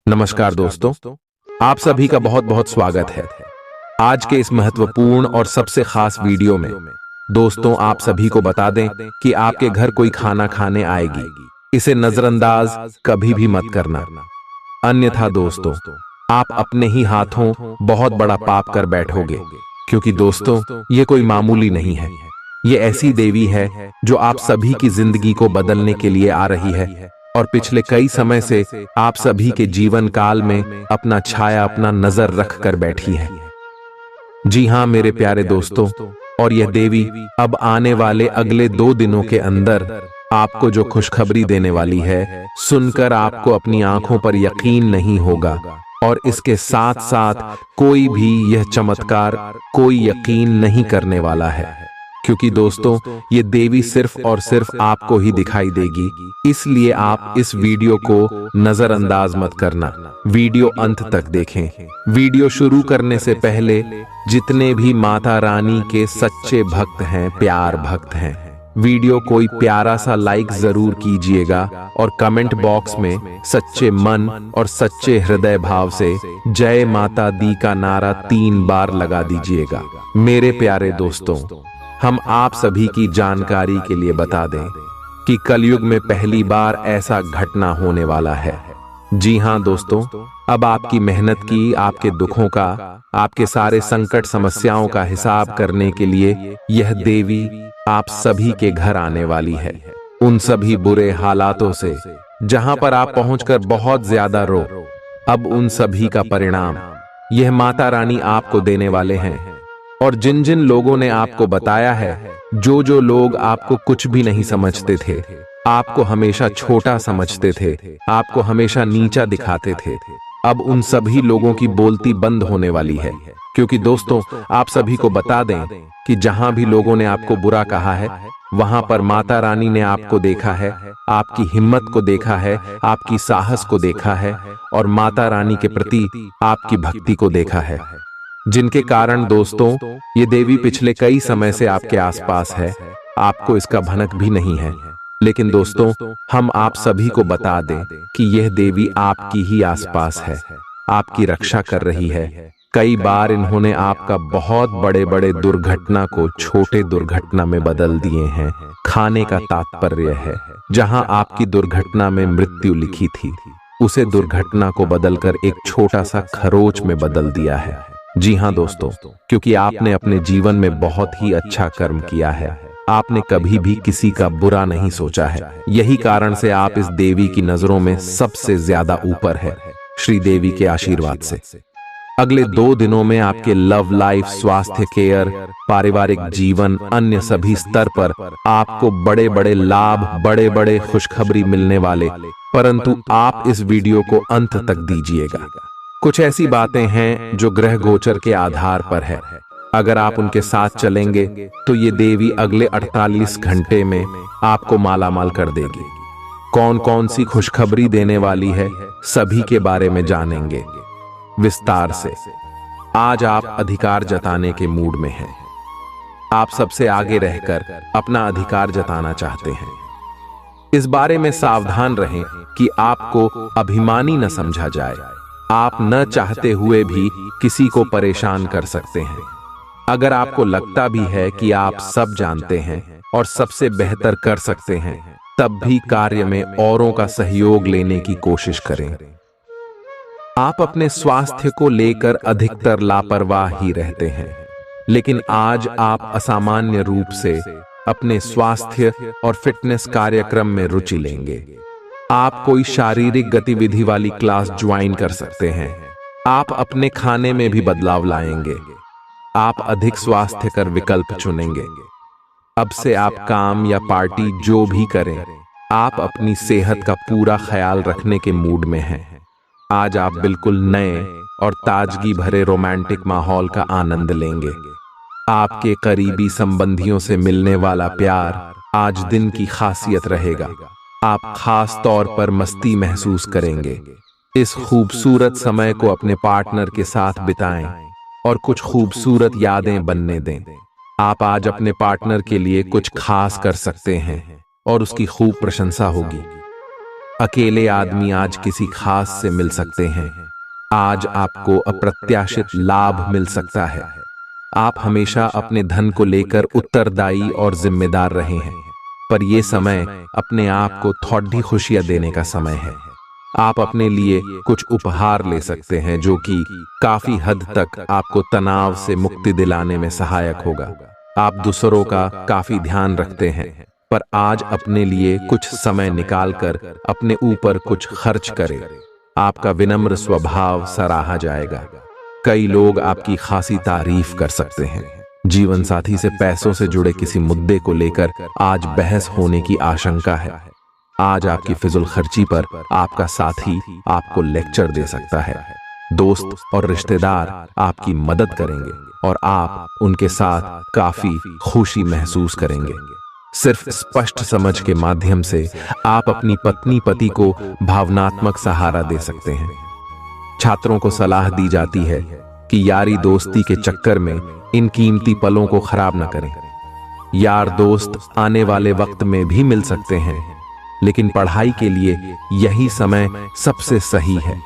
नमस्कार दोस्तों, आप सभी का बहुत बहुत स्वागत है। आज के इस महत्वपूर्ण और सबसे खास वीडियो में दोस्तों आप सभी को बता दें कि आपके घर कोई खाना खाने आएगी, इसे नजरअंदाज कभी भी मत करना, अन्यथा दोस्तों आप अपने ही हाथों बहुत बड़ा पाप कर बैठोगे। क्योंकि दोस्तों ये कोई मामूली नहीं है, ये ऐसी देवी है जो आप सभी की जिंदगी को बदलने के लिए आ रही है और पिछले कई समय से आप सभी के जीवन काल में अपना छाया, अपना नजर रख कर बैठी है। जी हां मेरे प्यारे दोस्तों, और यह देवी अब आने वाले अगले 2 दिनों के अंदर आपको जो खुशखबरी देने वाली है, सुनकर आपको अपनी आंखों पर यकीन नहीं होगा और इसके साथ साथ कोई भी यह चमत्कार कोई यकीन नहीं करने वाला है। क्योंकि दोस्तों ये देवी सिर्फ और सिर्फ आपको ही दिखाई देगी, इसलिए आप इस वीडियो को नजरअंदाज मत करना, वीडियो अंत तक देखें। वीडियो शुरू करने से पहले जितने भी माता रानी के सच्चे भक्त हैं, प्यार भक्त हैं, वीडियो कोई प्यारा सा लाइक जरूर कीजिएगा और कमेंट बॉक्स में सच्चे मन और सच्चे हृदय भाव से जय माता दी का नारा 3 बार लगा दीजिएगा। मेरे प्यारे दोस्तों, हम आप सभी की जानकारी के लिए बता दें कि कलयुग में पहली बार ऐसा घटना होने वाला है। जी हां दोस्तों, अब आपकी मेहनत की, आपके दुखों का, आपके सारे संकट समस्याओं का हिसाब करने के लिए यह देवी आप सभी के घर आने वाली है। उन सभी बुरे हालातों से जहां पर आप पहुंचकर बहुत ज्यादा रो, अब उन सभी का परिणाम यह माता रानी आपको देने वाले हैं। और जिन जिन लोगों ने आपको बताया है, जो लोग आपको कुछ भी नहीं समझते थे, आपको हमेशा छोटा समझते थे, आपको हमेशा नीचा दिखाते थे, अब उन सभी लोगों की बोलती बंद होने वाली है। क्योंकि दोस्तों आप सभी को बता दें कि जहां भी लोगों ने आपको बुरा कहा है, वहां पर माता रानी ने आपको देखा है, आपकी हिम्मत को देखा है, आपकी साहस को देखा है और माता रानी के प्रति आपकी भक्ति को देखा है, जिनके कारण दोस्तों ये देवी पिछले कई समय से आपके आसपास है, आपको इसका भनक भी नहीं है। लेकिन दोस्तों हम आप सभी को बता दें कि यह देवी आपकी ही आसपास है, आपकी रक्षा कर रही है। कई बार इन्होंने आपका बहुत बड़े बड़े दुर्घटना को छोटे दुर्घटना में बदल दिए हैं। खाने का तात्पर्य है, जहां आपकी दुर्घटना में मृत्यु लिखी थी, उसे दुर्घटना को बदलकर एक छोटा सा खरोच में बदल दिया है। जी हां दोस्तों, क्योंकि आपने अपने जीवन में बहुत ही अच्छा कर्म किया है, आपने कभी भी किसी का बुरा नहीं सोचा है, यही कारण से आप इस देवी की नजरों में सबसे ज्यादा ऊपर है, श्री देवी के आशीर्वाद से। अगले 2 दिनों में आपके लव लाइफ, स्वास्थ्य केयर, पारिवारिक जीवन, अन्य सभी स्तर पर आपको बड़े बड़े लाभ, बड़े बड़े खुशखबरी मिलने वाले, परंतु आप इस वीडियो को अंत तक दीजिएगा। कुछ ऐसी बातें हैं जो ग्रह गोचर के आधार पर है, अगर आप उनके साथ चलेंगे तो ये देवी अगले 48 घंटे में आपको मालामाल कर देगी। कौन कौन सी खुशखबरी देने वाली है, सभी के बारे में जानेंगे विस्तार से। आज आप अधिकार जताने के मूड में हैं, आप सबसे आगे रहकर अपना अधिकार जताना चाहते हैं। इस बारे में सावधान रहें कि आपको अभिमानी न समझा जाए, आप न चाहते हुए भी किसी को परेशान कर सकते हैं। अगर आपको लगता भी है कि आप सब जानते हैं और सबसे बेहतर कर सकते हैं, तब भी कार्य में औरों का सहयोग लेने की कोशिश करें। आप अपने स्वास्थ्य को लेकर अधिकतर लापरवाह ही रहते हैं, लेकिन आज आप असामान्य रूप से अपने स्वास्थ्य और फिटनेस कार्यक्रम में रुचि लेंगे। आप कोई शारीरिक गतिविधि वाली क्लास ज्वाइन कर सकते हैं, आप अपने खाने में भी बदलाव लाएंगे, आप अधिक स्वास्थ्यकर विकल्प चुनेंगे। अब से आप काम या पार्टी जो भी करें, आप अपनी सेहत का पूरा ख्याल रखने के मूड में हैं। आज आप बिल्कुल नए और ताजगी भरे रोमांटिक माहौल का आनंद लेंगे। आपके करीबी संबंधियों से मिलने वाला प्यार आज दिन की खासियत रहेगा। आप खास तौर पर मस्ती महसूस करेंगे। इस खूबसूरत समय को अपने पार्टनर के साथ बिताएं और कुछ खूबसूरत यादें बनने दें। आप आज अपने पार्टनर के लिए कुछ खास कर सकते हैं और उसकी खूब प्रशंसा होगी। अकेले आदमी आज किसी खास से मिल सकते हैं। आज आपको अप्रत्याशित लाभ मिल सकता है। आप हमेशा अपने धन को लेकर उत्तरदायी और जिम्मेदार रहे हैं, पर यह समय अपने आप को थोड़ी खुशियां देने का समय है। आप अपने लिए कुछ उपहार ले सकते हैं जो कि काफी हद तक आपको तनाव से मुक्ति दिलाने में सहायक होगा। आप दूसरों का काफी ध्यान रखते हैं, पर आज अपने लिए कुछ समय निकालकर अपने ऊपर कुछ खर्च करें। आपका विनम्र स्वभाव सराहा जाएगा। कई लोग आपकी खासी तारीफ कर सकते हैं। जीवन साथी से पैसों से जुड़े किसी मुद्दे को लेकर आज बहस होने की आशंका है। आज आपकी फिजुल खर्ची पर आपका साथी आपको लेक्चर दे सकता है। दोस्त और रिश्तेदार आपकी मदद करेंगे और आप उनके साथ काफी खुशी महसूस करेंगे। सिर्फ स्पष्ट समझ के माध्यम से आप अपनी पत्नी पति को भावनात्मक सहारा दे सकते हैं। छात्रों को सलाह दी जाती है कि यारी दोस्ती के चक्कर में इन कीमती पलों को खराब न करें। यार दोस्त आने वाले वक्त में भी मिल सकते हैं, लेकिन पढ़ाई के लिए यही समय सबसे सही है।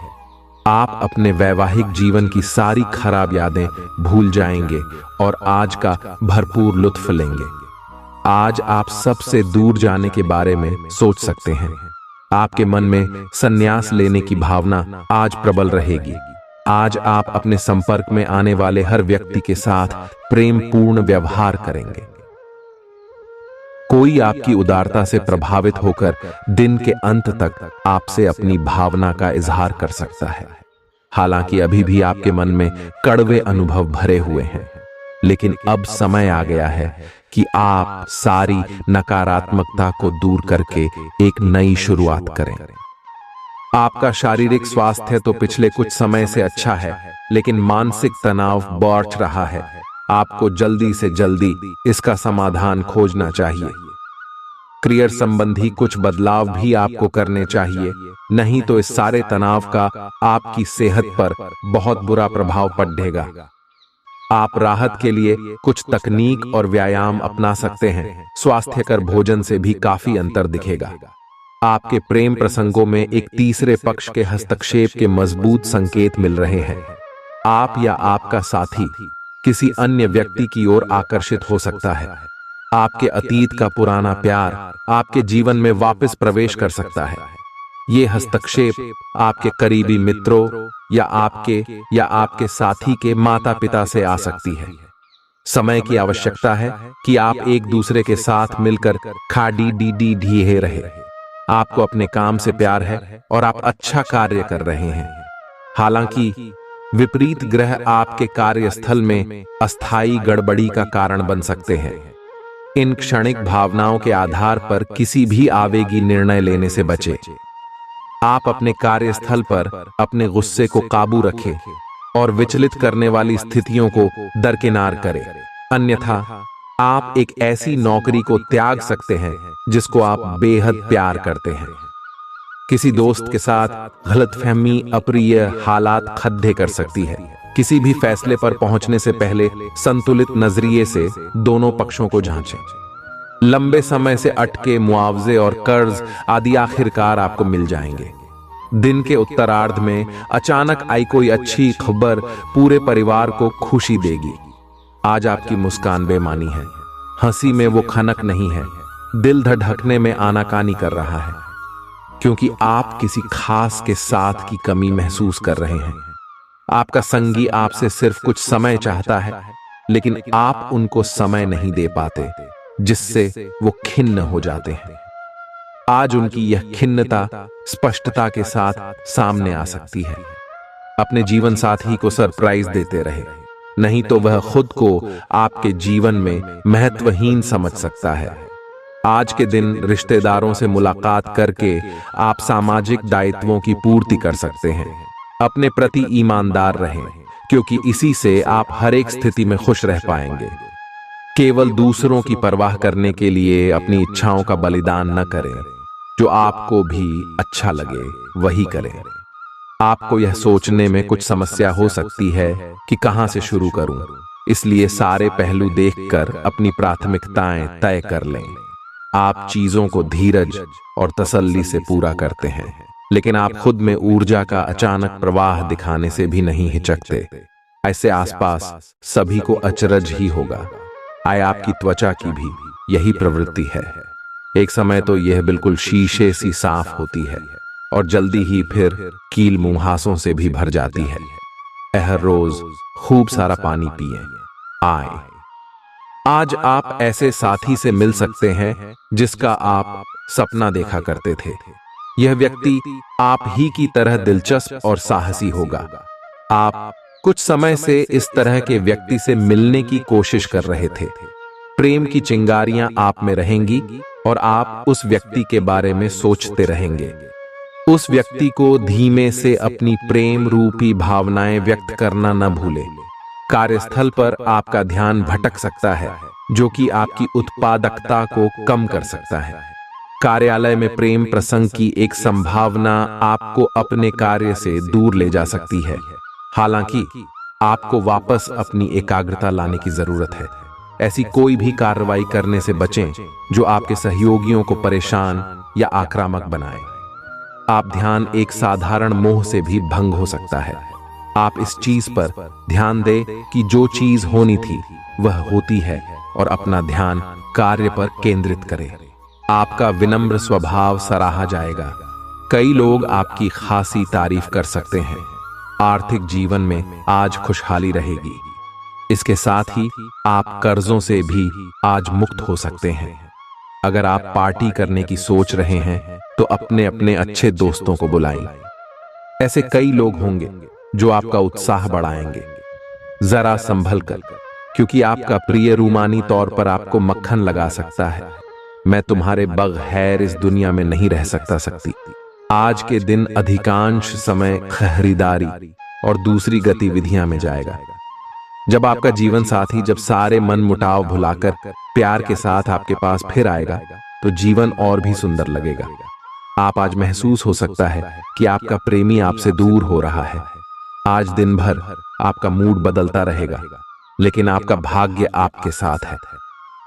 आप अपने वैवाहिक जीवन की सारी खराब यादें भूल जाएंगे और आज का भरपूर लुत्फ लेंगे। आज आप सबसे दूर जाने के बारे में सोच सकते हैं। आपके मन में संन्यास लेने की भावना आज प्रबल रहेगी। आज आप अपने संपर्क में आने वाले हर व्यक्ति के साथ प्रेम पूर्ण व्यवहार करेंगे। कोई आपकी उदारता से प्रभावित होकर दिन के अंत तक आपसे अपनी भावना का इजहार कर सकता है। हालांकि अभी भी आपके मन में कड़वे अनुभव भरे हुए हैं, लेकिन अब समय आ गया है कि आप सारी नकारात्मकता को दूर करके एक नई शुरुआत करें। आपका शारीरिक स्वास्थ्य तो पिछले कुछ समय से अच्छा है, लेकिन मानसिक तनाव बढ़ रहा है। आपको जल्दी से जल्दी इसका समाधान खोजना चाहिए। करियर संबंधी कुछ बदलाव भी आपको करने चाहिए, नहीं तो इस सारे तनाव का आपकी सेहत पर बहुत बुरा प्रभाव पड़ेगा। आप राहत के लिए कुछ तकनीक और व्यायाम अपना सकते हैं। स्वास्थ्यकर भोजन से भी काफी अंतर दिखेगा। आपके प्रेम प्रसंगों में एक तीसरे पक्ष के हस्तक्षेप के मजबूत संकेत मिल रहे हैं। आप या आपका साथी किसी अन्य व्यक्ति की ओर आकर्षित हो सकता है। आपके अतीत का पुराना प्यार आपके जीवन में वापस प्रवेश कर सकता है। ये हस्तक्षेप आपके करीबी मित्रों या आपके साथी के माता पिता से आ सकती है। समय की आवश्यकता है कि आप एक दूसरे के साथ मिलकर ढीहे रहे। आपको अपने काम से प्यार है और आप अच्छा कार्य कर रहे हैं। हालांकि विपरीत ग्रह आपके कार्यस्थल में अस्थायी गड़बड़ी का कारण बन सकते हैं। इन क्षणिक भावनाओं के आधार पर किसी भी आवेगी निर्णय लेने से बचें। आप अपने कार्यस्थल पर अपने गुस्से को काबू रखें और विचलित करने वाली स्थितियों को दरकिनार करें। अन्यथा आप एक ऐसी नौकरी को त्याग सकते हैं जिसको आप बेहद प्यार करते हैं। किसी दोस्त के साथ गलतफहमी अप्रिय हालात खड्डे कर सकती है। किसी भी फैसले पर पहुंचने से पहले संतुलित नजरिए से दोनों पक्षों को जांचें। लंबे समय से अटके मुआवजे और कर्ज आदि आखिरकार आपको मिल जाएंगे। दिन के उत्तरार्ध में अचानक आई कोई अच्छी खबर पूरे परिवार को खुशी देगी। आज आपकी मुस्कान बेमानी है, हंसी में वो खनक नहीं है, दिल धड़कने में आनाकानी कर रहा है, क्योंकि आप किसी खास के साथ की कमी महसूस कर रहे हैं। आपका संगी आपसे सिर्फ कुछ समय चाहता है, लेकिन आप उनको समय नहीं दे पाते, जिससे वो खिन्न हो जाते हैं। आज उनकी यह खिन्नता स्पष्टता के साथ सामने आ सकती है। अपने जीवन साथी को सरप्राइज देते रहे, नहीं तो वह खुद को आपके जीवन में महत्वहीन समझ सकता है। आज के दिन रिश्तेदारों से मुलाकात करके आप सामाजिक दायित्वों की पूर्ति कर सकते हैं। अपने प्रति ईमानदार रहें, क्योंकि इसी से आप हर एक स्थिति में खुश रह पाएंगे। केवल दूसरों की परवाह करने के लिए अपनी इच्छाओं का बलिदान न करें। जो आपको भी अच्छा लगे वही करें। आपको यह सोचने में कुछ समस्या हो सकती है कि कहां से शुरू करूं, इसलिए सारे पहलू देखकर अपनी प्राथमिकताएं तय कर लें। आप चीजों को धीरज और तसल्ली से पूरा करते हैं, लेकिन आप खुद में ऊर्जा का अचानक प्रवाह दिखाने से भी नहीं हिचकते। ऐसे आसपास सभी को अचरज ही होगा। आय आपकी त्वचा की भी यही प्रवृत्ति है। एक समय तो यह बिल्कुल शीशे सी साफ होती है और जल्दी ही फिर कील मुंहासों से भी भर जाती है। हर रोज खूब सारा पानी पिए। आए आज आप ऐसे साथी से मिल सकते हैं जिसका आप सपना देखा करते थे। यह व्यक्ति आप ही की तरह दिलचस्प और साहसी होगा। आप कुछ समय से इस तरह के व्यक्ति से मिलने की कोशिश कर रहे थे। प्रेम की चिंगारियां आप में रहेंगी और आप उस व्यक्ति के बारे में सोचते रहेंगे। उस व्यक्ति को धीमे से अपनी प्रेम रूपी भावनाएं व्यक्त करना न भूले। कार्यस्थल पर आपका ध्यान भटक सकता है, जो कि आपकी उत्पादकता को कम कर सकता है। कार्यालय में प्रेम प्रसंग की एक संभावना आपको अपने कार्य से दूर ले जा सकती है। हालांकि आपको वापस अपनी एकाग्रता लाने की जरूरत है। ऐसी कोई भी कार्रवाई करने से बचें जो आपके सहयोगियों को परेशान या आक्रामक बनाए। आप ध्यान एक साधारण मोह से भी भंग हो सकता है। आप इस चीज पर ध्यान दें कि जो चीज होनी थी वह होती है और अपना ध्यान कार्य पर केंद्रित करें। आपका विनम्र स्वभाव सराहा जाएगा। कई लोग आपकी खासी तारीफ कर सकते हैं। आर्थिक जीवन में आज खुशहाली रहेगी। इसके साथ ही आप कर्जों से भी आज मुक्त हो सकते हैं। अगर आप पार्टी करने की सोच रहे हैं तो अपने अपने अच्छे दोस्तों को बुलाएं। ऐसे कई लोग होंगे जो आपका उत्साह बढ़ाएंगे। जरा संभल कर, क्योंकि आपका प्रिय रूमानी तौर पर आपको मक्खन लगा सकता है। मैं तुम्हारे बगैर इस दुनिया में नहीं रह सकती। आज के दिन अधिकांश समय खरीदारी और दूसरी गतिविधियां में जाएगा। जब आपका जीवन साथी जब सारे मन मुटाव भुलाकर प्यार के साथ आपके पास फिर आएगा तो जीवन और भी सुंदर लगेगा। आप आज महसूस हो सकता है कि आपका प्रेमी आपसे दूर हो रहा है। आज दिन भर आपका मूड बदलता रहेगा, लेकिन आपका भाग्य आपके साथ है।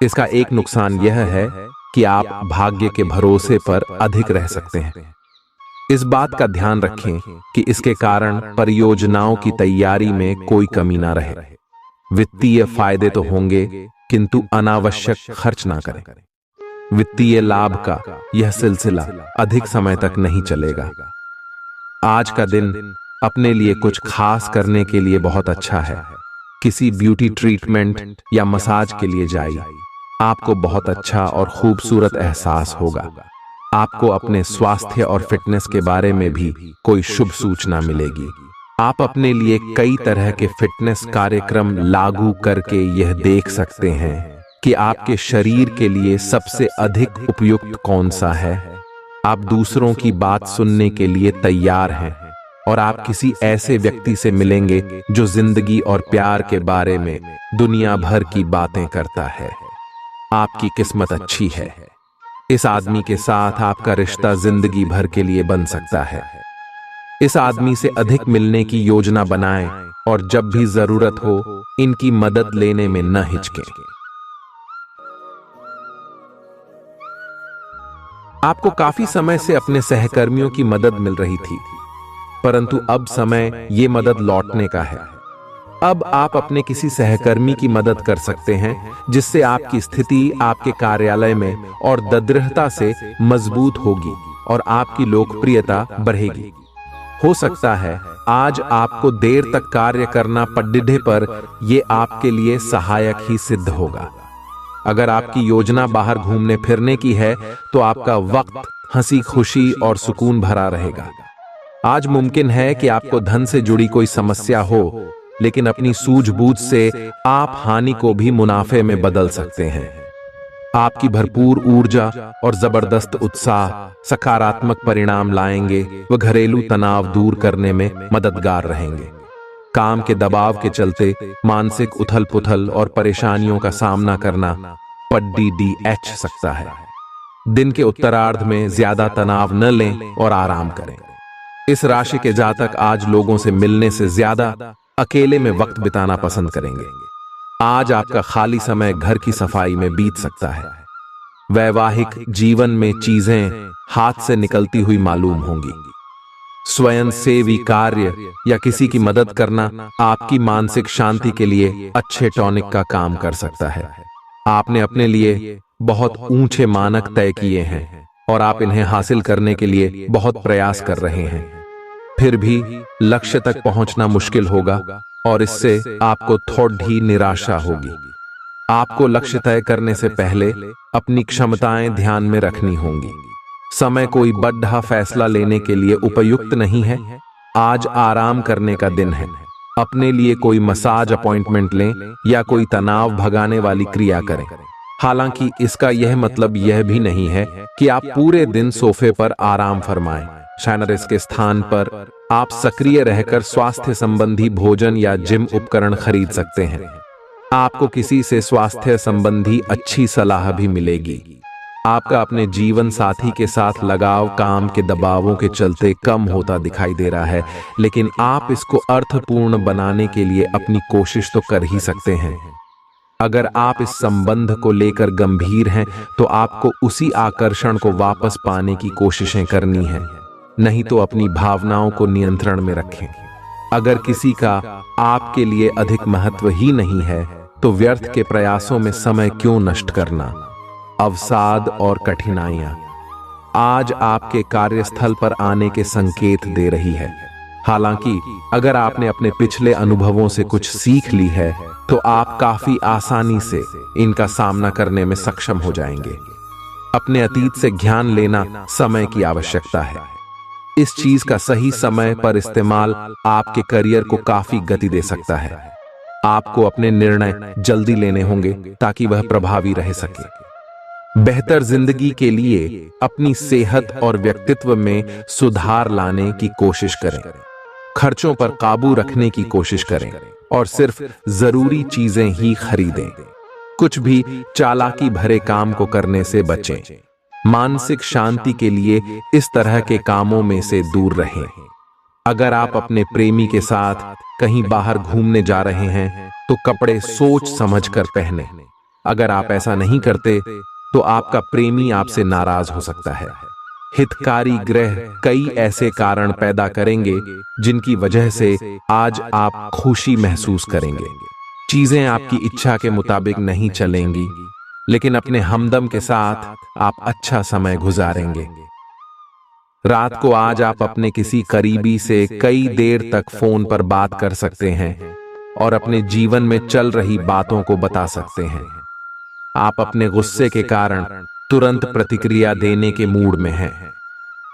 इसका एक नुकसान यह है कि आप भाग्य के भरोसे पर अधिक रह सकते हैं। इस बात का ध्यान रखें कि इसके कारण परियोजनाओं की तैयारी में कोई कमी ना रहे। वित्तीय फायदे तो होंगे, किंतु अनावश्यक खर्च ना करें। वित्तीय लाभ का यह सिलसिला अधिक समय तक नहीं चलेगा। आज का दिन अपने लिए कुछ खास करने के लिए बहुत अच्छा है। किसी ब्यूटी ट्रीटमेंट या मसाज के लिए जाइए। आपको बहुत अच्छा और खूबसूरत एहसास होगा। आपको अपने स्वास्थ्य और फिटनेस के बारे में भी कोई शुभ सूचना मिलेगी। आप अपने लिए कई तरह के फिटनेस कार्यक्रम लागू करके यह देख सकते हैं कि आपके शरीर के लिए सबसे अधिक उपयुक्त कौन सा है। आप दूसरों की बात सुनने के लिए तैयार हैं और आप किसी ऐसे व्यक्ति से मिलेंगे जो जिंदगी और प्यार के बारे में दुनिया भर की बातें करता है। आपकी किस्मत अच्छी है। इस आदमी के साथ आपका रिश्ता जिंदगी भर के लिए बन सकता है। इस आदमी से अधिक मिलने की योजना बनाएं और जब भी जरूरत हो इनकी मदद लेने में न हिचकें। आपको काफी समय से अपने सहकर्मियों की मदद मिल रही थी, परंतु अब समय ये मदद लौटने का है। अब आप अपने किसी सहकर्मी की मदद कर सकते हैं, जिससे आपकी स्थिति आपके कार्यालय में और दृढ़ता से मजबूत होगी और आपकी लोकप्रियता बढ़ेगी। हो सकता है आज आपको देर तक कार्य करना पड़ने पर यह आपके लिए सहायक ही सिद्ध होगा। अगर आपकी योजना बाहर घूमने फिरने की है तो आपका वक्त हंसी खुशी और सुकून भरा रहेगा। आज मुमकिन है कि आपको धन से जुड़ी कोई समस्या हो, लेकिन अपनी सूझबूझ से आप हानि को भी मुनाफे में बदल सकते हैं। आपकी भरपूर ऊर्जा और जबरदस्त उत्साह सकारात्मक परिणाम लाएंगे व घरेलू तनाव दूर करने में मददगार रहेंगे। काम के दबाव के चलते मानसिक उथल पुथल और परेशानियों का सामना करना पड़ सकता है। दिन के उत्तरार्ध में ज्यादा तनाव न लें और आराम करें। इस राशि के जातक आज लोगों से मिलने से ज्यादा अकेले में वक्त बिताना पसंद करेंगे। आज आपका खाली समय घर की सफाई में बीत सकता है। वैवाहिक जीवन में चीजें हाथ से निकलती हुई मालूम होंगी। स्वयंसेवी कार्य या किसी की मदद करना आपकी मानसिक शांति के लिए अच्छे टॉनिक का काम कर सकता है। आपने अपने लिए बहुत ऊंचे मानक तय किए हैं और आप इन्हें हासिल करने के लिए बहुत प्रयास कर रहे हैं। फिर भी लक्ष्य तक पहुंचना मुश्किल होगा और इससे आपको थोड़ी निराशा होगी। आपको लक्ष्य तय करने से पहले अपनी क्षमताएं ध्यान में रखनी होंगी। समय कोई बड़ा फैसला लेने के लिए उपयुक्त नहीं है। आज आराम करने का दिन है। अपने लिए कोई मसाज अपॉइंटमेंट लें या कोई तनाव भगाने वाली क्रिया करें। हालांकि इसका यह मतलब यह भी नहीं है कि आप पूरे दिन सोफे पर आराम फरमाएं। शायद इसके स्थान पर आप सक्रिय रहकर स्वास्थ्य संबंधी भोजन या जिम उपकरण खरीद सकते हैं। आपको किसी से स्वास्थ्य संबंधी अच्छी सलाह भी मिलेगी। आपका अपने जीवन साथी के साथ लगाव काम के दबावों के चलते कम होता दिखाई दे रहा है, लेकिन आप इसको अर्थपूर्ण बनाने के लिए अपनी कोशिश तो कर ही सकते हैं। अगर आप इस संबंध को लेकर गंभीर हैं तो आपको उसी आकर्षण को वापस पाने की कोशिशें करनी है, नहीं तो अपनी भावनाओं को नियंत्रण में रखें। अगर किसी का आपके लिए अधिक महत्व ही नहीं है तो व्यर्थ के प्रयासों में समय क्यों नष्ट करना। अवसाद और कठिनाइयां आज आपके कार्यस्थल पर आने के संकेत दे रही है। हालांकि अगर आपने अपने पिछले अनुभवों से कुछ सीख ली है तो आप काफी आसानी से इनका सामना करने में सक्षम हो जाएंगे। अपने अतीत से ज्ञान लेना समय की आवश्यकता है। इस चीज का सही समय पर इस्तेमाल आपके करियर को काफी गति दे सकता है। आपको अपने निर्णय जल्दी लेने होंगे ताकि वह प्रभावी रह सके। बेहतर जिंदगी के लिए अपनी सेहत और व्यक्तित्व में सुधार लाने की कोशिश करें। खर्चों पर काबू रखने की कोशिश करें और सिर्फ जरूरी चीजें ही खरीदें। कुछ भी चालाकी भरे काम को करने से बचें। मानसिक शांति के लिए इस तरह के कामों में से दूर रहें। अगर आप अपने प्रेमी के साथ कहीं बाहर घूमने जा रहे हैं तो कपड़े सोच समझकर पहनें। अगर आप ऐसा नहीं करते तो आपका प्रेमी आपसे नाराज हो सकता है। हितकारी ग्रह कई ऐसे कारण पैदा करेंगे जिनकी वजह से आज आप खुशी महसूस करेंगे। चीजें आपकी इच्छा के मुताबिक नहीं चलेंगी, लेकिन अपने हमदम के साथ आप अच्छा समय गुजारेंगे। रात को आज आप अपने किसी करीबी से कई देर तक फोन पर बात कर सकते हैं और अपने जीवन में चल रही बातों को बता सकते हैं। आप अपने गुस्से के कारण तुरंत प्रतिक्रिया देने के मूड में हैं,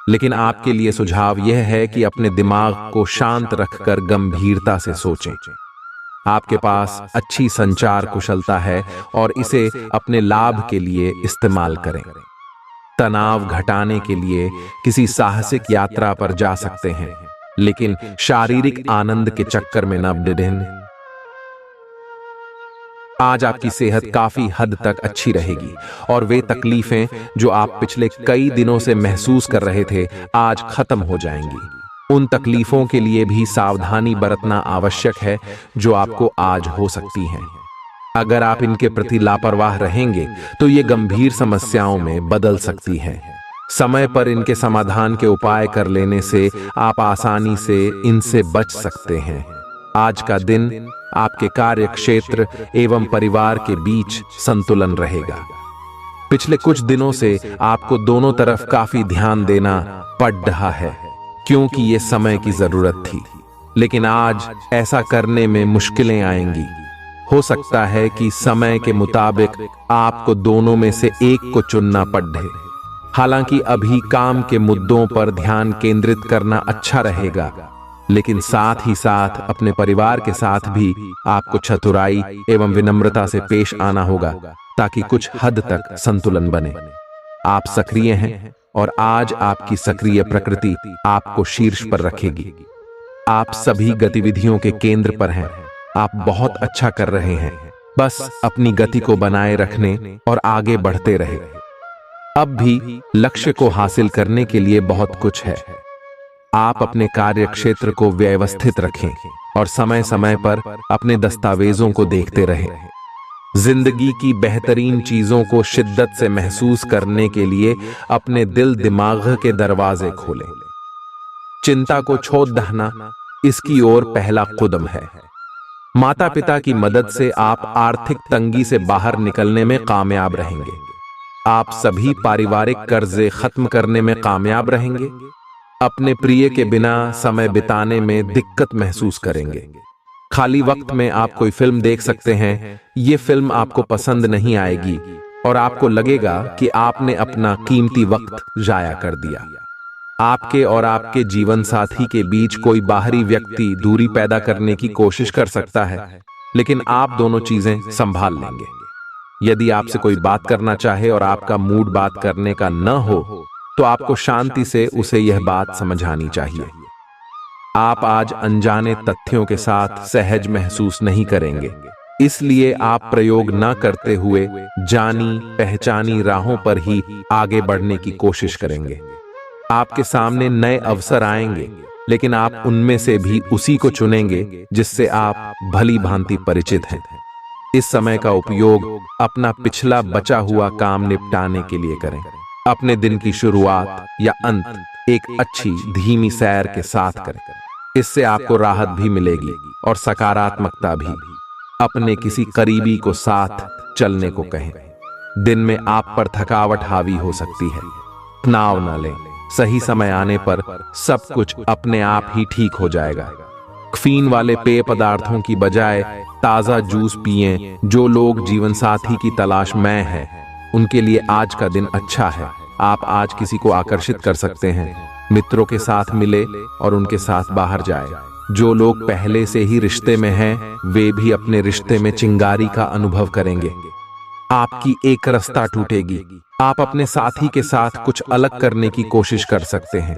लेकिन आपके लिए सुझाव यह है कि अपने दिमाग को शांत रखकर गंभीरता से सोचें। आपके पास अच्छी संचार कुशलता है और इसे अपने लाभ के लिए इस्तेमाल करें। तनाव घटाने के लिए किसी साहसिक यात्रा पर जा सकते हैं, लेकिन शारीरिक आनंद के चक्कर में न डिडें। आज आपकी सेहत काफी हद तक अच्छी रहेगी और वे तकलीफें जो आप पिछले कई दिनों से महसूस कर रहे थे आज खत्म हो जाएंगी। उन तकलीफों के लिए भी सावधानी बरतना आवश्यक है जो आपको आज हो सकती हैं। अगर आप इनके प्रति लापरवाह रहेंगे तो ये गंभीर समस्याओं में बदल सकती हैं। समय पर इनके समाधान के उपाय कर लेने से आप आसानी से इनसे बच सकते हैं। आज का दिन आपके कार्य क्षेत्र एवं परिवार के बीच संतुलन रहेगा। पिछले कुछ दिनों से आपको दोनों तरफ काफी ध्यान देना पड़ रहा है क्योंकि ये समय की जरूरत थी, लेकिन आज ऐसा करने में मुश्किलें आएंगी। हो सकता है कि समय के मुताबिक आपको दोनों में से एक को चुनना पड़े। हालांकि अभी काम के मुद्दों पर ध्यान केंद्रित करना अच्छा रहेगा, लेकिन साथ ही साथ अपने परिवार के साथ भी आपको चतुराई एवं विनम्रता से पेश आना होगा ताकि कुछ हद तक संतुलन बने। आप सक्रिय हैं और आज आपकी सक्रिय प्रकृति आपको शीर्ष पर रखेगी। आप सभी गतिविधियों के केंद्र पर हैं। आप बहुत अच्छा कर रहे हैं। बस अपनी गति को बनाए रखने और आगे बढ़ते रहे। अब भी लक्ष्य को हासिल करने के लिए बहुत कुछ है। आप अपने कार्य क्षेत्र को व्यवस्थित रखें और समय समय पर अपने दस्तावेजों को देखते रहें। जिंदगी की बेहतरीन चीजों को शिद्दत से महसूस करने के लिए अपने दिल दिमाग के दरवाजे खोलें। चिंता को छोड़ देना इसकी ओर पहला कदम है। माता पिता की मदद से आप आर्थिक तंगी से बाहर निकलने में कामयाब रहेंगे। आप सभी पारिवारिक कर्जे खत्म करने में कामयाब रहेंगे। अपने प्रिय के बिना समय बिताने में दिक्कत महसूस करेंगे। खाली वक्त में आप कोई फिल्म देख सकते हैं। ये फिल्म आपको पसंद नहीं आएगी और आपको लगेगा कि आपने अपना कीमती वक्त जाया कर दिया। आपके और आपके जीवन साथी के बीच कोई बाहरी व्यक्ति दूरी पैदा करने की कोशिश कर सकता है, लेकिन आप दोनों चीजें संभाल लेंगे। यदि आपसे कोई बात करना चाहे और आपका मूड बात करने का न हो, तो आपको शांति से उसे यह बात समझानी चाहिए। आप आज अनजाने तथ्यों के साथ सहज महसूस नहीं करेंगे, इसलिए आप प्रयोग न करते हुए जानी पहचानी राहों पर ही आगे बढ़ने की कोशिश करेंगे। आपके सामने नए अवसर आएंगे, लेकिन आप उनमें से भी उसी को चुनेंगे जिससे आप भली भांति परिचित हैं। इस समय का उपयोग अपना पिछला बचा हुआ काम निपटाने के लिए करें। अपने दिन की शुरुआत या अंत एक अच्छी धीमी सैर के साथ करें। इससे आपको राहत भी मिलेगी और सकारात्मकता भी। अपने किसी करीबी को साथ चलने को कहें। दिन में आप पर थकावट हावी हो सकती है, तनाव न लें। सही समय आने पर सब कुछ अपने आप ही ठीक हो जाएगा। कैफीन वाले पेय पदार्थों की बजाय ताजा जूस पिएं। जो लोग जीवन साथी की तलाश में हैं, उनके लिए आज का दिन अच्छा है। आप आज किसी को आकर्षित कर सकते हैं। मित्रों के साथ मिले और उनके साथ बाहर जाए। जो लोग पहले से ही रिश्ते में हैं, वे भी अपने रिश्ते में चिंगारी का अनुभव करेंगे। आपकी एक रास्ता टूटेगी। आप अपने साथी के साथ कुछ अलग करने की कोशिश कर सकते हैं।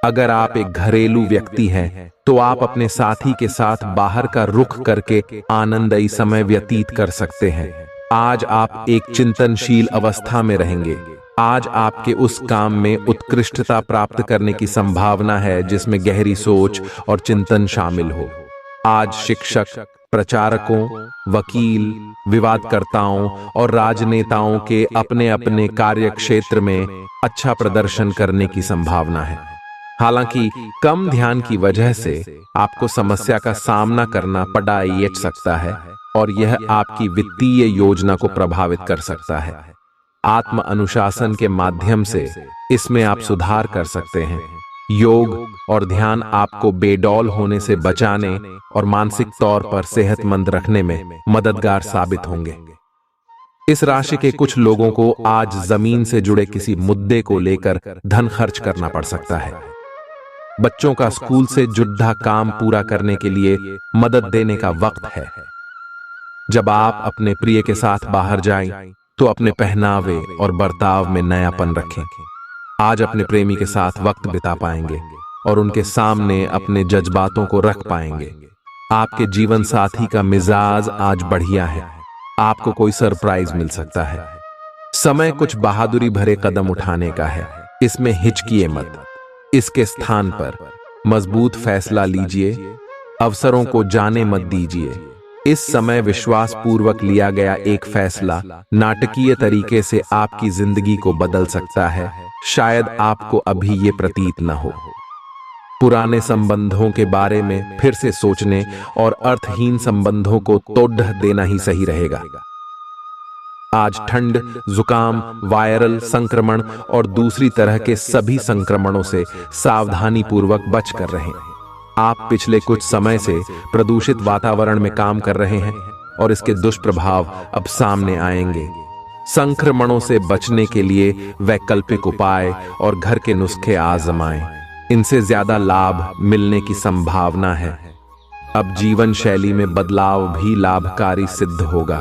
अगर आप एक घरेलू व्यक्ति हैं, तो आप अपने साथी के साथ बाहर का रुख करके आनंददायी समय व्यतीत कर सकते हैं। आज आप एक चिंतनशील अवस्था में रहेंगे। आज आपके उस काम में उत्कृष्टता प्राप्त करने की संभावना है जिसमें गहरी सोच और चिंतन शामिल हो। आज शिक्षक, प्रचारकों, वकील, विवादकर्ताओं और राजनेताओं के अपने अपने कार्य क्षेत्र में अच्छा प्रदर्शन करने की संभावना है। हालांकि कम ध्यान की वजह से आपको समस्या का सामना करना पड़ सकता है और यह आपकी वित्तीय योजना को प्रभावित कर सकता है। आत्म अनुशासन के माध्यम से इसमें आप सुधार कर सकते हैं। योग और ध्यान आपको बेडौल होने से बचाने और मानसिक तौर पर सेहतमंद रखने में मददगार साबित होंगे। इस राशि के कुछ लोगों को आज जमीन से जुड़े किसी मुद्दे को लेकर धन खर्च करना पड़ सकता है। बच्चों का स्कूल से जुड़ा काम पूरा करने के लिए मदद देने का वक्त है। जब आप अपने प्रिय के साथ बाहर जाएं, तो अपने पहनावे और बर्ताव में नयापन रखें। आज अपने प्रेमी के साथ वक्त बिता पाएंगे और उनके सामने अपने जज्बातों को रख पाएंगे। आपके जीवन साथी का मिजाज आज बढ़िया है। आपको कोई सरप्राइज मिल सकता है। समय कुछ बहादुरी भरे कदम उठाने का है। इसमें हिचकिए मत। इसके स्थान पर मजबूत फैसला लीजिए। अवसरों को जाने मत दीजिए। इस समय विश्वास पूर्वक लिया गया एक फैसला नाटकीय तरीके से आपकी जिंदगी को बदल सकता है। शायद आपको अभी ये प्रतीत न हो। पुराने संबंधों के बारे में फिर से सोचने और अर्थहीन संबंधों को तोड़ देना ही सही रहेगा। आज ठंड, जुकाम, वायरल संक्रमण और दूसरी तरह के सभी संक्रमणों से सावधानी पूर्वक बच कर रहें। आप पिछले कुछ समय से प्रदूषित वातावरण में काम कर रहे हैं और इसके दुष्प्रभाव अब सामने आएंगे। संक्रमणों से बचने के लिए वैकल्पिक उपाय और घर के नुस्खे आजमाएं। इनसे ज्यादा लाभ मिलने की संभावना है। अब जीवन शैली में बदलाव भी लाभकारी सिद्ध होगा।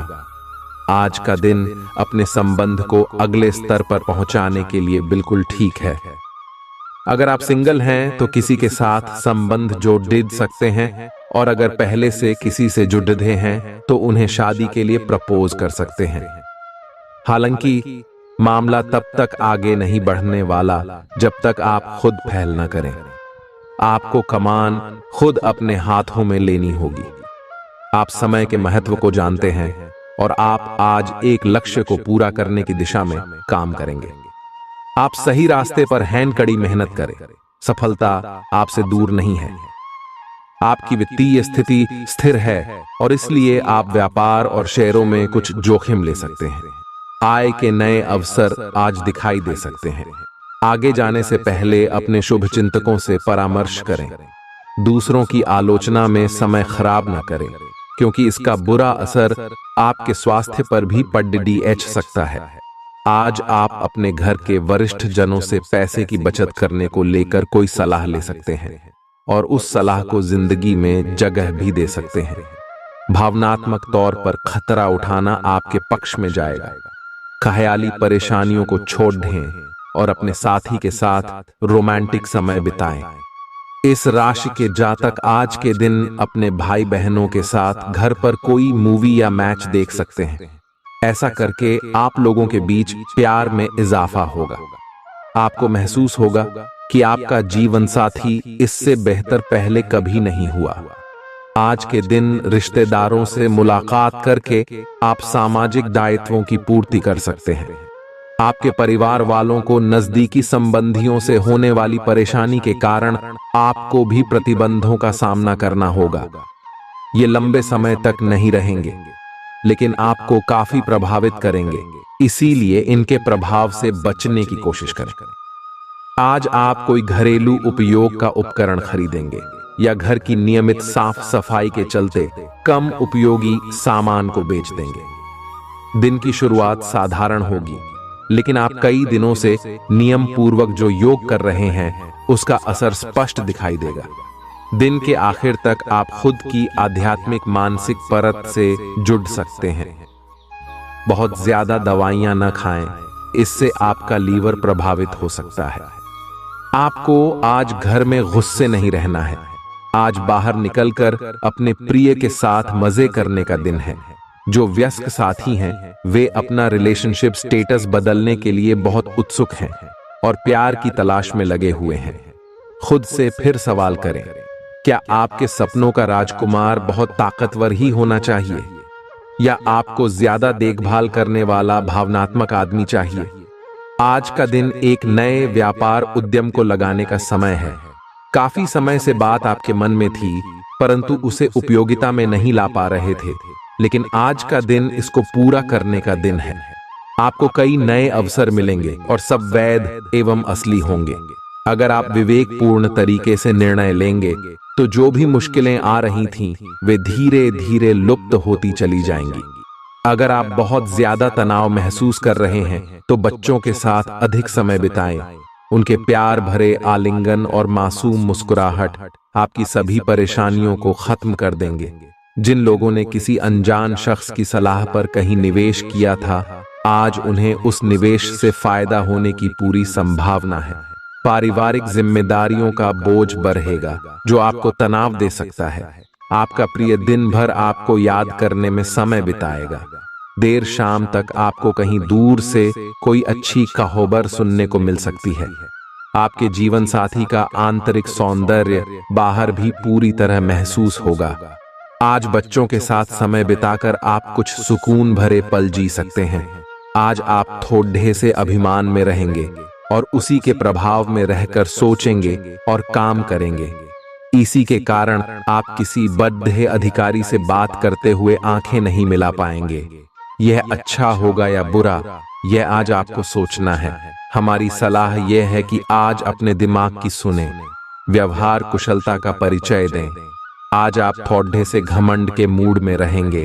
आज का दिन अपने संबंध को अगले स्तर पर पहुंचाने के लिए बिल्कुल ठीक है। अगर आप सिंगल हैं तो किसी के साथ संबंध जोड़ सकते हैं और अगर पहले से किसी से जुड़े हैं तो उन्हें शादी के लिए प्रपोज कर सकते हैं। हालांकि मामला तब तक आगे नहीं बढ़ने वाला जब तक आप खुद पहल न करें। आपको कमान खुद अपने हाथों में लेनी होगी। आप समय के महत्व को जानते हैं और आप आज एक लक्ष्य को पूरा करने की दिशा में काम करेंगे। आप सही रास्ते पर हैं, कड़ी मेहनत करें। सफलता आपसे दूर नहीं है। आपकी वित्तीय स्थिति स्थिर है और इसलिए आप व्यापार और शेयरों में कुछ जोखिम ले सकते हैं। आय के नए अवसर आज दिखाई दे सकते हैं। आगे जाने से पहले अपने शुभ चिंतकों से परामर्श करें। दूसरों की आलोचना में समय खराब न करें, क्योंकि इसका बुरा असर आपके स्वास्थ्य पर भी पड़ सकता है। आज आप अपने घर के वरिष्ठ जनों से पैसे की बचत करने को लेकर कोई सलाह ले सकते हैं और उस सलाह को जिंदगी में जगह भी दे सकते हैं। भावनात्मक तौर पर खतरा उठाना आपके पक्ष में जाएगा। ख्याली परेशानियों को छोड़ दें और अपने साथी के साथ रोमांटिक समय बिताएं। इस राशि के जातक आज के दिन अपने भाई बहनों के साथ घर पर कोई मूवी या मैच देख सकते हैं। ऐसा करके आप लोगों के बीच प्यार में इजाफा होगा। आपको महसूस होगा कि आपका जीवन साथी इससे बेहतर पहले कभी नहीं हुआ। आज के दिन रिश्तेदारों से मुलाकात करके आप सामाजिक दायित्वों की पूर्ति कर सकते हैं। आपके परिवार वालों को नजदीकी संबंधियों से होने वाली परेशानी के कारण आपको भी प्रतिबंधों का सामना करना होगा। ये लंबे समय तक नहीं रहेंगे, लेकिन आपको काफी प्रभावित करेंगे, इसीलिए इनके प्रभाव से बचने की कोशिश करें। आज आप कोई घरेलू उपयोग का उपकरण खरीदेंगे या घर की नियमित साफ सफाई के चलते कम उपयोगी सामान को बेच देंगे। दिन की शुरुआत साधारण होगी, लेकिन आप कई दिनों से नियम पूर्वक जो योग कर रहे हैं उसका असर स्पष्ट दिखाई देगा। दिन के आखिर तक आप खुद की आध्यात्मिक मानसिक परत से जुड़ सकते हैं। बहुत ज्यादा दवाइयां न खाएं, इससे आपका लीवर प्रभावित हो सकता है। आपको आज घर में गुस्से नहीं रहना है। आज बाहर निकलकर अपने प्रिय के साथ मजे करने का दिन है। जो वयस्क साथी हैं वे अपना रिलेशनशिप स्टेटस बदलने के लिए बहुत उत्सुक हैं और प्यार की तलाश में लगे हुए हैं। खुद से फिर सवाल करें, क्या आपके सपनों का राजकुमार बहुत ताकतवर ही होना चाहिए या आपको ज्यादा देखभाल करने वाला भावनात्मक आदमी चाहिए? आज का दिन एक नए व्यापार उद्यम को लगाने का समय है। काफी समय से बात आपके मन में थी, परंतु उसे उपयोगिता में नहीं ला पा रहे थे, लेकिन आज का दिन इसको पूरा करने का दिन है। आपको कई नए अवसर मिलेंगे और सब वैध एवं असली होंगे। अगर आप विवेकपूर्ण तरीके से निर्णय लेंगे तो जो भी मुश्किलें आ रही थीं, वे धीरे धीरे लुप्त होती चली जाएंगी। अगर आप बहुत ज्यादा तनाव महसूस कर रहे हैं तो बच्चों के साथ अधिक समय बिताएं। उनके प्यार भरे आलिंगन और मासूम मुस्कुराहट आपकी सभी परेशानियों को खत्म कर देंगे। जिन लोगों ने किसी अनजान शख्स की सलाह पर कहीं निवेश किया था, आज उन्हें उस निवेश से फायदा होने की पूरी संभावना है। पारिवारिक जिम्मेदारियों का बोझ बढ़ेगा जो आपको तनाव दे सकता है। आपका प्रिय दिन भर आपको याद करने में समय बिताएगा। देर शाम तक आपको कहीं दूर से कोई अच्छी खबर सुनने को मिल सकती है। आपके जीवन साथी का आंतरिक सौंदर्य बाहर भी पूरी तरह महसूस होगा। आज बच्चों के साथ समय बिताकर आप कुछ सुकून भरे पल जी सकते हैं। आज आप थोड़े से अभिमान में रहेंगे और उसी के प्रभाव में रहकर सोचेंगे और काम करेंगे। इसी के कारण आप किसी बड़े अधिकारी से बात करते हुए आंखें नहीं मिला पाएंगे। यह अच्छा होगा या बुरा, यह आज आपको सोचना है। हमारी सलाह यह है कि आज अपने दिमाग की सुने, व्यवहार कुशलता का परिचय दें। आज आप थोड़े से घमंड के मूड में रहेंगे।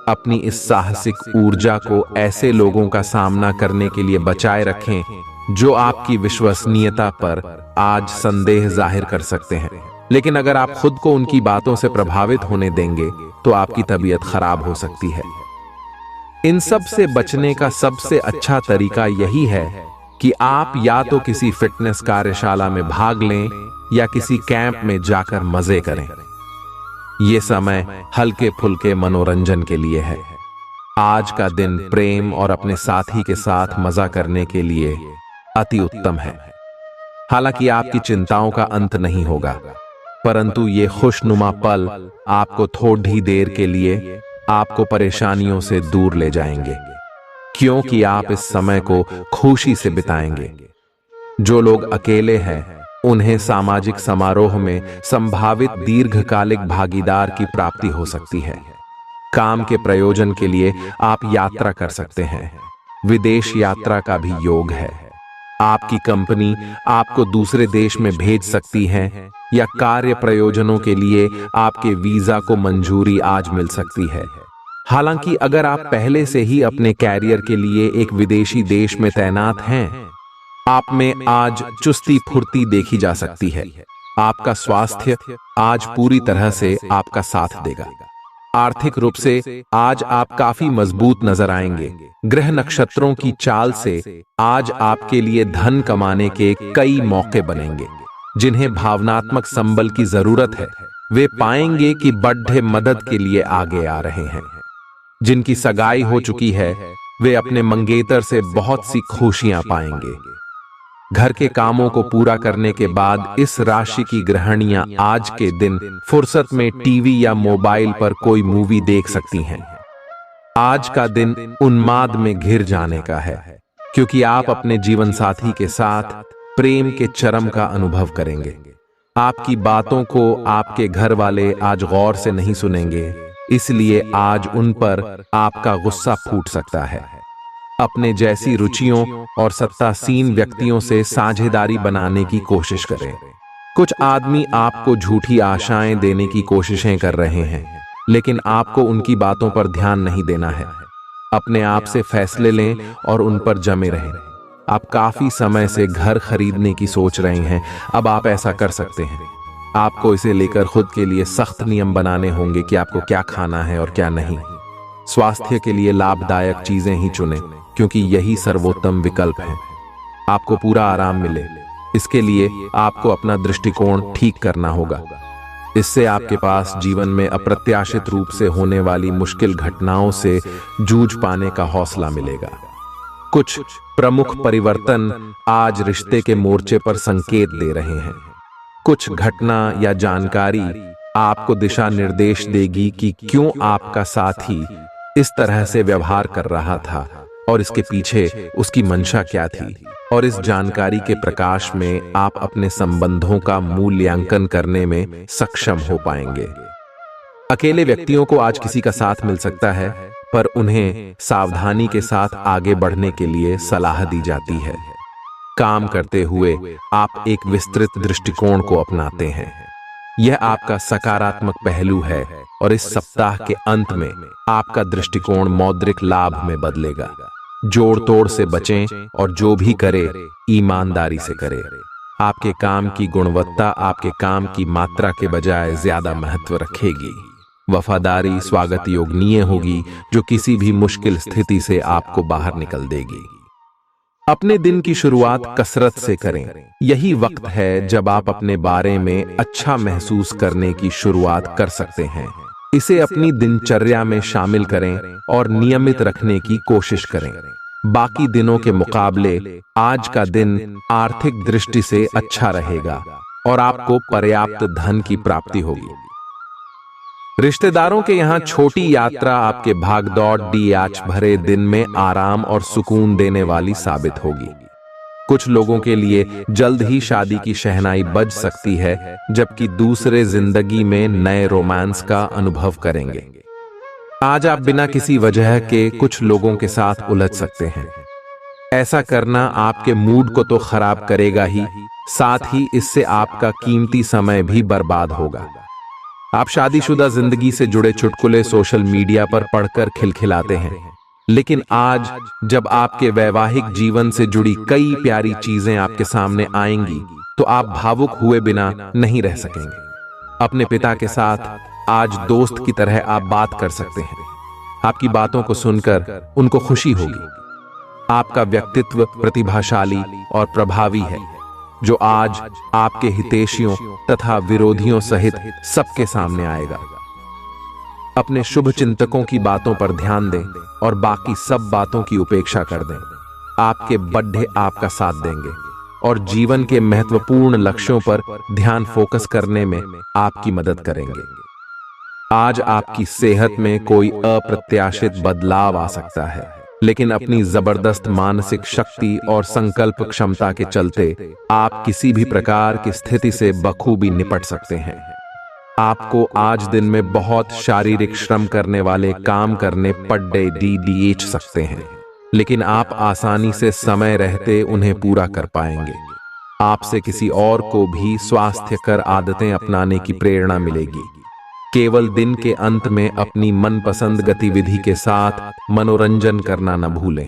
अपनी इस साहसिक ऊर्जा को ऐसे लोगों का सामना करने के लिए बचाए रखें जो आपकी विश्वसनीयता पर आज संदेह जाहिर कर सकते हैं। लेकिन अगर आप खुद को उनकी बातों से प्रभावित होने देंगे तो आपकी तबीयत खराब हो सकती है। इन सब से बचने का सबसे अच्छा तरीका यही है कि आप या तो किसी फिटनेस कार्यशाला में भाग लें या किसी कैंप में जाकर मजे करें। ये समय हल्के फुल्के मनोरंजन के लिए है। आज का दिन प्रेम और अपने साथी के साथ मजा करने के लिए अति उत्तम है। हालांकि आपकी चिंताओं का अंत नहीं होगा, परंतु ये खुशनुमा पल आपको थोड़ी देर के लिए आपको परेशानियों से दूर ले जाएंगे, क्योंकि आप इस समय को खुशी से बिताएंगे। जो लोग अकेले हैं उन्हें सामाजिक समारोह में संभावित दीर्घकालिक भागीदार की प्राप्ति हो सकती है। काम के प्रयोजन के लिए आप यात्रा कर सकते हैं। विदेश यात्रा का भी योग है। आपकी कंपनी आपको दूसरे देश में भेज सकती है या कार्य प्रयोजनों के लिए आपके वीजा को मंजूरी आज मिल सकती है। हालांकि अगर आप पहले से ही अपने कैरियर के लिए एक विदेशी देश में तैनात हैं, आप में आज चुस्ती फुर्ती देखी जा सकती है। आपका स्वास्थ्य आज पूरी तरह से आपका साथ देगा। आर्थिक रूप से आज आप काफी मजबूत नजर आएंगे। ग्रह नक्षत्रों की चाल से आज आपके लिए धन कमाने के कई मौके बनेंगे। जिन्हें भावनात्मक संबल की जरूरत है वे पाएंगे कि बड़े मदद के लिए आगे आ रहे हैं। जिनकी सगाई हो चुकी है वे अपने मंगेतर से बहुत सी खुशियां पाएंगे। घर के कामों को पूरा करने के बाद इस राशि की गृहिणियां आज के दिन फुर्सत में टीवी या मोबाइल पर कोई मूवी देख सकती हैं। आज का दिन उन्माद में घिर जाने का है, क्योंकि आप अपने जीवन साथी के साथ प्रेम के चरम का अनुभव करेंगे। आपकी बातों को आपके घर वाले आज गौर से नहीं सुनेंगे, इसलिए आज उन पर आपका गुस्सा फूट सकता है। अपने जैसी रुचियों और सत्तासीन व्यक्तियों से साझेदारी बनाने की कोशिश करें। कुछ आदमी आपको झूठी आशाएं देने की कोशिशें कर रहे हैं, लेकिन आपको उनकी बातों पर ध्यान नहीं देना है। अपने आप से फैसले लें और उन पर जमे रहें। आप काफी समय से घर खरीदने की सोच रहे हैं, अब आप ऐसा कर सकते हैं। आपको इसे लेकर खुद के लिए सख्त नियम बनाने होंगे कि आपको क्या खाना है और क्या नहीं। स्वास्थ्य के लिए लाभदायक चीजें ही चुनें, क्योंकि यही सर्वोत्तम विकल्प है। आपको पूरा आराम मिले, इसके लिए आपको अपना दृष्टिकोण ठीक करना होगा। इससे आपके पास जीवन में अप्रत्याशित रूप से होने वाली मुश्किल घटनाओं से जूझ पाने का हौसला मिलेगा। कुछ प्रमुख परिवर्तन आज रिश्ते के मोर्चे पर संकेत दे रहे हैं। कुछ घटना या जानकारी आपको दिशा निर्देश देगी कि क्यों आपका साथी इस तरह से व्यवहार कर रहा था और इसके पीछे उसकी मंशा क्या थी। और इस जानकारी के प्रकाश में आप अपने संबंधों का मूल्यांकन करने में सक्षम हो पाएंगे। अकेले व्यक्तियों को आज किसी का साथ मिल सकता है, पर उन्हें सावधानी के साथ आगे बढ़ने के लिए सलाह दी जाती है। काम करते हुए आप एक विस्तृत दृष्टिकोण को अपनाते हैं। यह आपका सकारात्मक पहलू है और इस सप्ताह के अंत में आपका दृष्टिकोण मौद्रिक लाभ में बदलेगा। जोड़ तोड़ से बचें और जो भी करे ईमानदारी से करे। आपके काम की गुणवत्ता आपके काम की मात्रा के बजाय ज्यादा महत्व रखेगी। वफादारी स्वागत योग्य होगी, जो किसी भी मुश्किल स्थिति से आपको बाहर निकल देगी। अपने दिन की शुरुआत कसरत से करें। यही वक्त है जब आप अपने बारे में अच्छा महसूस करने की शुरुआत कर सकते हैं। इसे अपनी दिनचर्या में शामिल करें और नियमित रखने की कोशिश करें। बाकी दिनों के मुकाबले आज का दिन आर्थिक दृष्टि से अच्छा रहेगा और आपको पर्याप्त धन की प्राप्ति होगी। रिश्तेदारों के यहाँ छोटी यात्रा आपके भागदौड़ डीआच भरे दिन में आराम और सुकून देने वाली साबित होगी। कुछ लोगों के लिए जल्द ही शादी की शहनाई बज सकती है, जबकि दूसरे जिंदगी में नए रोमांस का अनुभव करेंगे। आज आप बिना किसी वजह के कुछ लोगों के साथ उलझ सकते हैं। ऐसा करना आपके मूड को तो खराब करेगा ही, साथ ही इससे आपका कीमती समय भी बर्बाद होगा। आप शादीशुदा जिंदगी से जुड़े चुटकुले सोशल मीडिया पर पढ़कर खिलखिलाते हैं, लेकिन आज जब आपके वैवाहिक जीवन से जुड़ी कई प्यारी चीजें आपके सामने आएंगी, तो आप भावुक हुए बिना नहीं रह सकेंगे। अपने पिता के साथ आज दोस्त की तरह आप बात कर सकते हैं। आपकी बातों को सुनकर उनको खुशी होगी। आपका व्यक्तित्व प्रतिभाशाली और प्रभावी है, जो आज आपके हितैषियों तथा विरोधियों सहित सबके सामने आएगा। अपने शुभ चिंतकों की बातों पर ध्यान दें और बाकी सब बातों की उपेक्षा कर दें। आपके बड्ढे आपका साथ देंगे और जीवन के महत्वपूर्ण लक्ष्यों पर ध्यान फोकस करने में आपकी मदद करेंगे। आज आपकी सेहत में कोई अप्रत्याशित बदलाव आ सकता है, लेकिन अपनी जबरदस्त मानसिक शक्ति और संकल्प क्षमता के चलते आप किसी भी प्रकार की स्थिति से बखूबी निपट सकते हैं। आपको आज दिन में बहुत शारीरिक श्रम करने वाले काम करने पड़े DDH सकते हैं, लेकिन आप आसानी से समय रहते उन्हें पूरा कर पाएंगे। आपसे किसी और को भी स्वास्थ्यकर आदतें अपनाने की प्रेरणा मिलेगी। केवल दिन के अंत में अपनी मनपसंद गतिविधि के साथ मनोरंजन करना न भूलें।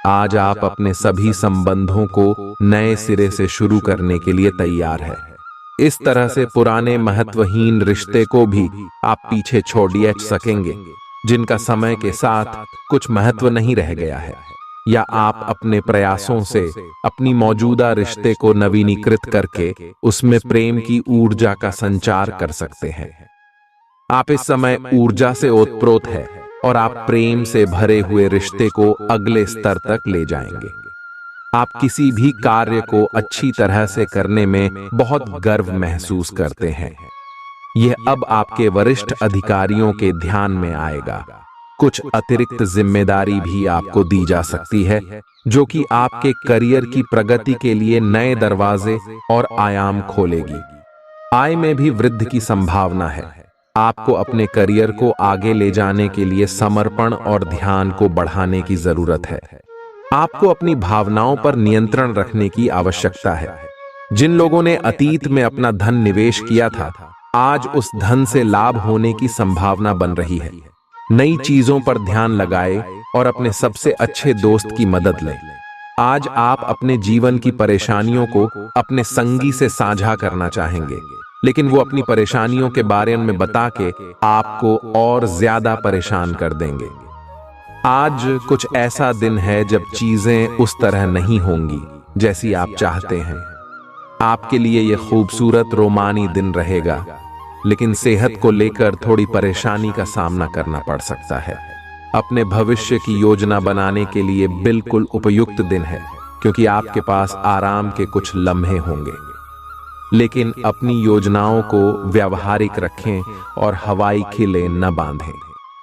आज आप अपने सभी संबंधों को नए सिरे से शुरू करने के लिए तैयार हैं। इस तरह से पुराने महत्वहीन रिश्ते को भी आप पीछे छोड़ सकेंगे, जिनका समय के साथ कुछ महत्व नहीं रह गया है, या आप अपने प्रयासों से अपनी मौजूदा रिश्ते को नवीनीकृत करके उसमें प्रेम की ऊर्जा का संचार कर सकते हैं। आप इस समय ऊर्जा से ओतप्रोत है और आप प्रेम से भरे हुए रिश्ते को अगले स्तर तक ले जाएंगे। आप किसी भी कार्य को अच्छी तरह से करने में बहुत गर्व महसूस करते हैं। यह अब आपके वरिष्ठ अधिकारियों के ध्यान में आएगा। कुछ अतिरिक्त जिम्मेदारी भी आपको दी जा सकती है, जो कि आपके करियर की प्रगति के लिए नए दरवाजे और आयाम खोलेगी। आय में भी वृद्धि की संभावना है। आपको अपने करियर को आगे ले जाने के लिए समर्पण और ध्यान को बढ़ाने की जरूरत है। आपको अपनी भावनाओं पर नियंत्रण रखने की आवश्यकता है। जिन लोगों ने अतीत में अपना धन निवेश किया था, आज उस धन से लाभ होने की संभावना बन रही है। नई चीजों पर ध्यान लगाएं और अपने सबसे अच्छे दोस्त की मदद लें। आज आप अपने जीवन की परेशानियों को अपने संगी से साझा करना चाहेंगे, लेकिन वो अपनी परेशानियों के बारे में बता के आपको और ज्यादा परेशान कर देंगे। आज कुछ ऐसा दिन है जब चीजें उस तरह नहीं होंगी जैसी आप चाहते हैं। आपके लिए यह खूबसूरत रोमानी दिन रहेगा, लेकिन सेहत को लेकर थोड़ी परेशानी का सामना करना पड़ सकता है। अपने भविष्य की योजना बनाने के लिए बिल्कुल उपयुक्त दिन है, क्योंकि आपके पास आराम के कुछ लम्हे होंगे। लेकिन अपनी योजनाओं को व्यावहारिक रखें और हवाई खिले न बांधें।